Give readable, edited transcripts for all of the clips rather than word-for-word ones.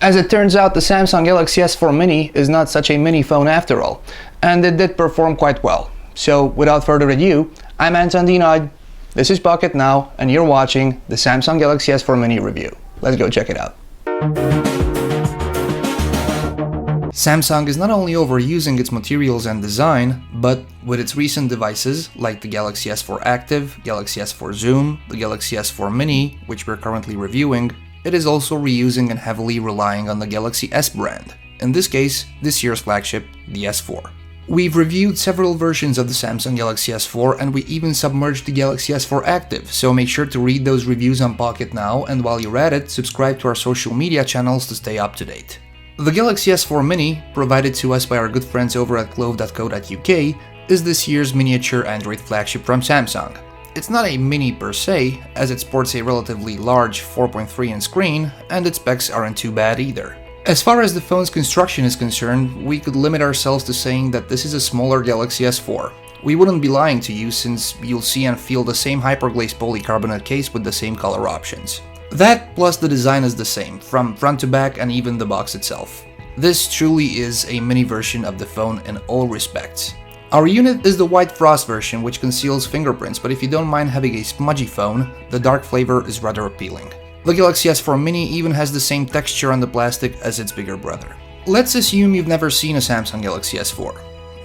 As it turns out, the Samsung Galaxy S4 Mini is not such a mini phone after all, and it did perform quite well. So without further ado, I'm Anton Dinoid, this is Pocket Now, and you're watching the Samsung Galaxy S4 Mini review. Let's go check it out. Samsung is not only overusing its materials and design, but with its recent devices like the Galaxy S4 Active, Galaxy S4 Zoom, the Galaxy S4 Mini, which we're currently reviewing, it is also reusing and heavily relying on the Galaxy S brand, in this case, this year's flagship, the S4. We've reviewed several versions of the Samsung Galaxy S4 and we even submerged the Galaxy S4 Active, so make sure to read those reviews on Pocket Now, and while you're at it, subscribe to our social media channels to stay up to date. The Galaxy S4 Mini, provided to us by our good friends over at clove.co.uk, is this year's miniature Android flagship from Samsung. It's not a mini per se, as it sports a relatively large 4.3-inch screen, and its specs aren't too bad either. As far as the phone's construction is concerned, we could limit ourselves to saying that this is a smaller Galaxy S4. We wouldn't be lying to you, since you'll see and feel the same hyperglazed polycarbonate case with the same color options. That plus the design is the same, from front to back and even the box itself. This truly is a mini version of the phone in all respects. Our unit is the White Frost version, which conceals fingerprints, but if you don't mind having a smudgy phone, the dark flavor is rather appealing. The Galaxy S4 Mini even has the same texture on the plastic as its bigger brother. Let's assume you've never seen a Samsung Galaxy S4,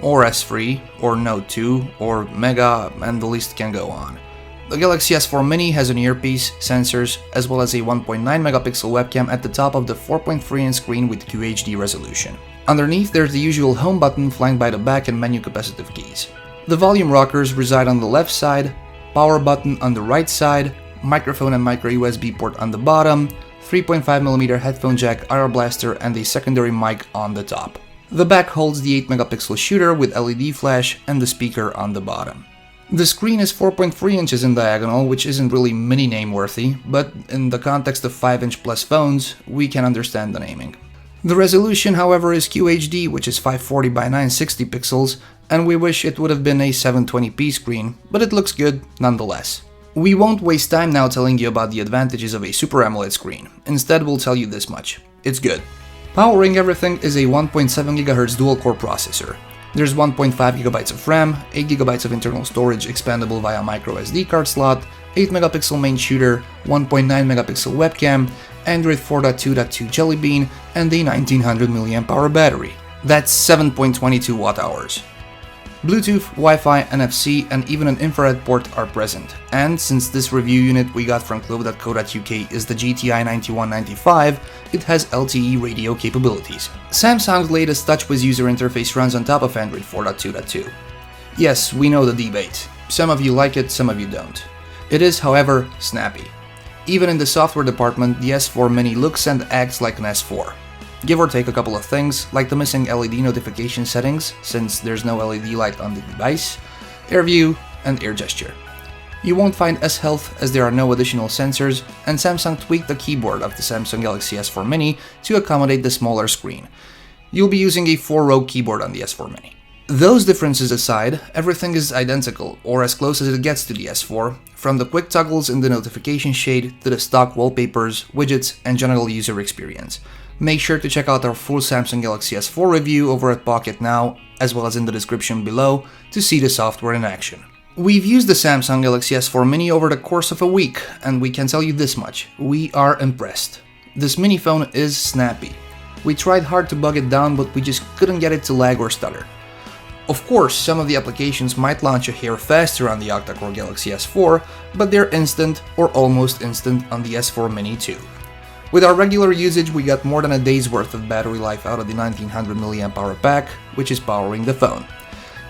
or S3, or Note 2, or Mega, and the list can go on. The Galaxy S4 Mini has an earpiece, sensors, as well as a 1.9-megapixel webcam at the top of the 4.3-inch screen with QHD resolution. Underneath, there's the usual home button flanked by the back and menu capacitive keys. The volume rockers reside on the left side, power button on the right side, microphone and micro USB port on the bottom, 3.5mm headphone jack, IR blaster, and a secondary mic on the top. The back holds the 8-megapixel shooter with LED flash and the speaker on the bottom. The screen is 4.3 inches in diagonal, which isn't really mini name worthy, but in the context of 5-inch plus phones, we can understand the naming. The resolution, however, is QHD, which is 540 by 960 pixels, and we wish it would have been a 720p screen, but it looks good nonetheless. We won't waste time now telling you about the advantages of a Super AMOLED screen. Instead, we'll tell you this much: it's good. Powering everything is a 1.7 GHz dual-core processor. There's 1.5 GB of RAM, 8 GB of internal storage expandable via micro SD card slot, 8-megapixel main shooter, 1.9-megapixel webcam, Android 4.2.2 Jelly Bean, and a 1900 mAh battery. That's 7.22 watt-hours. Bluetooth, Wi-Fi, NFC, and even an infrared port are present, and since this review unit we got from clove.co.uk is the GTI 9195, it has LTE radio capabilities. Samsung's latest TouchWiz user interface runs on top of Android 4.2.2. Yes, we know the debate. Some of you like it, some of you don't. It is, however, snappy. Even in the software department, the S4 Mini looks and acts like an S4. Give or take a couple of things, like the missing LED notification settings, since there's no LED light on the device, air view, and air gesture. You won't find S-Health as there are no additional sensors, and Samsung tweaked the keyboard of the Samsung Galaxy S4 Mini to accommodate the smaller screen. You'll be using a 4-row keyboard on the S4 Mini. Those differences aside, everything is identical, or as close as it gets to the S4, from the quick toggles in the notification shade to the stock wallpapers, widgets, and general user experience. Make sure to check out our full Samsung Galaxy S4 review over at Pocket Now, as well as in the description below, to see the software in action. We've used the Samsung Galaxy S4 Mini over the course of a week, and we can tell you this much: we are impressed. This mini phone is snappy. We tried hard to bug it down, but we just couldn't get it to lag or stutter. Of course, some of the applications might launch a hair faster on the octa-core Galaxy S4, but they're instant or almost instant on the S4 Mini too. With our regular usage, we got more than a day's worth of battery life out of the 1900 mAh pack, which is powering the phone.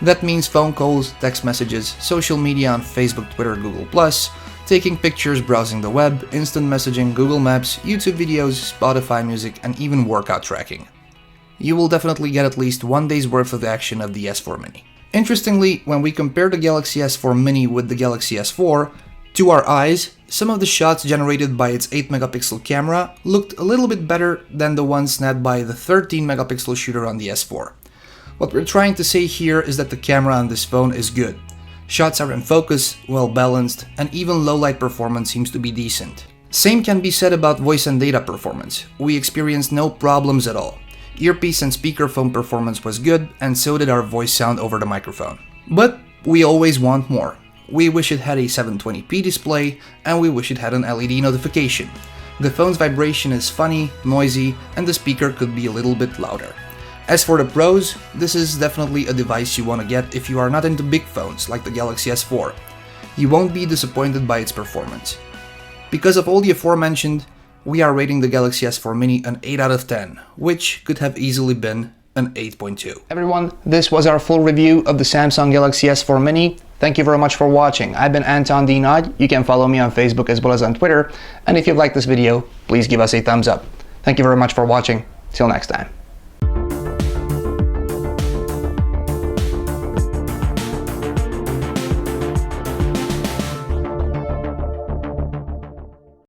That means phone calls, text messages, social media on Facebook, Twitter, Google+, taking pictures, browsing the web, instant messaging, Google Maps, YouTube videos, Spotify music, and even workout tracking. You will definitely get at least one day's worth of action of the S4 Mini. Interestingly, when we compare the Galaxy S4 Mini with the Galaxy S4, to our eyes, some of the shots generated by its 8-megapixel camera looked a little bit better than the ones snapped by the 13-megapixel shooter on the S4. What we're trying to say here is that the camera on this phone is good. Shots are in focus, well balanced, and even low light performance seems to be decent. Same can be said about voice and data performance. We experienced no problems at all. Earpiece and speakerphone performance was good, and so did our voice sound over the microphone. But we always want more. We wish it had a 720p display, and we wish it had an LED notification. The phone's vibration is funny, noisy, and the speaker could be a little bit louder. As for the pros, this is definitely a device you want to get if you are not into big phones like the Galaxy S4. You won't be disappointed by its performance. Because of all the aforementioned, we are rating the Galaxy S4 Mini an 8 out of 10, which could have easily been an 8.2. Everyone, this was our full review of the Samsung Galaxy S4 Mini. Thank you very much for watching. I've been Anton Dinod. You can follow me on Facebook as well as on Twitter. And if you've liked this video, please give us a thumbs up. Thank you very much for watching. Till next time.